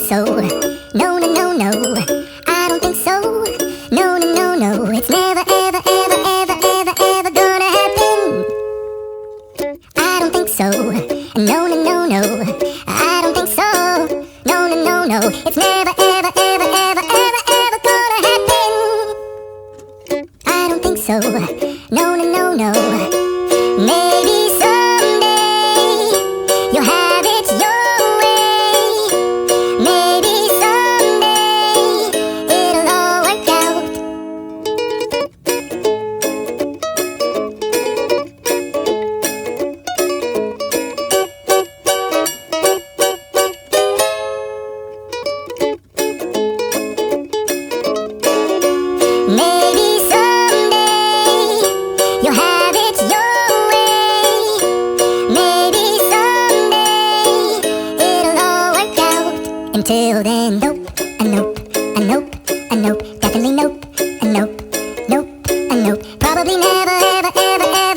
so. No, no, no, no. I don't think so. No, no, no, no. It's never, ever, ever, ever, ever, ever gonna happen. I don't think so. No, no, no, no. I don't think so. No, no, no, no. It's never, ever, ever, ever, ever, ever gonna happen. I don't think so. No, no, no, no. Maybe someday you'll have it your way. Maybe someday it'll all work out. Maybe someday you'll have it your way. Maybe someday it'll all work out. Until then, nope, a nope, a nope, a nope. Definitely nope, a nope, nope, a nope. Probably never, ever, ever, ever.